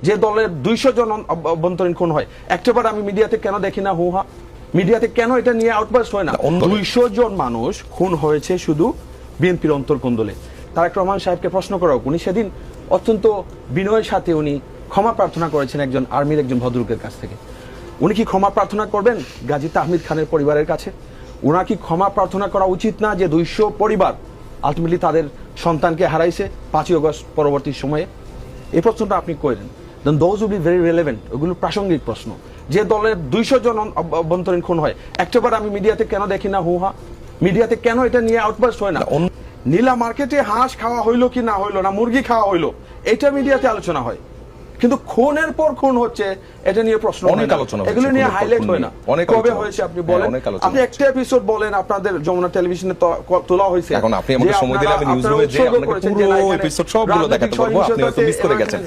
যে দলের 200 জন অভ্যন্তরীণ খুন হয়, একটাবার আমি মিডিয়াতে কেন দেখি না হুহা? মিডিয়াতে কেন এটা নিয়ে আউটবাস্ট হয় না? 200 জন মানুষ খুন হয়েছে শুধু বিএনপির অন্তর্কোন্দলে। তারেক রহমান সাহেবকে প্রশ্ন করা হোক, উনি সেদিন অত্যন্ত বিনয়ের সাথে উনি ক্ষমা প্রার্থনা করেছেন একজন আর্মির একজন ভদ্রলোকের কাছ থেকে। উনি কি ক্ষমা প্রার্থনা করবেন গাজী তাহমিদ খানের পরিবারের কাছে? ওনার কি ক্ষমা প্রার্থনা করা উচিত না যে 200 পরিবার আলটিমেটলি তাদের সন্তানকে হারাইছে 5ই আগস্ট পরবর্তী সময়ে? এই প্রশ্নটা আপনি করেন, then those will be very relevant. ওগুলো প্রাসঙ্গিক প্রশ্ন। যে দলের 200 জন অভ্যন্তরীণ খুন হয়, একটাবার আমি মিডিয়াতে কেন দেখি না হুহা? মিডিয়াতে কেন এটা নিয়ে আউটবাস্ট হয় না? নীলা মার্কেটে হাঁস খাওয়া হইলো কি না হইলো, না মুরগি খাওয়া হইলো, এটা মিডিয়াতে আলোচনা হয়, কিন্তু খুনের পর খুন হচ্ছে এটা নিয়ে প্রশ্ন, অনেক আলোচনা, এগুলো নিয়ে হাইলাইট হয় না। কবে হয়েছে আপনি বলেন? আপনি একটা এপিসোড বলেন আপনাদের যমুনা টেলিভিশনে তোলা হয়েছে। এখন আপনি আমাকে সময় দিলে আমি নিউজ রুমে যে আপনাকে পুরো এপিসোড সবগুলো দেখাতে পারবো, আপনি হয়তো মিস করে গেছেন।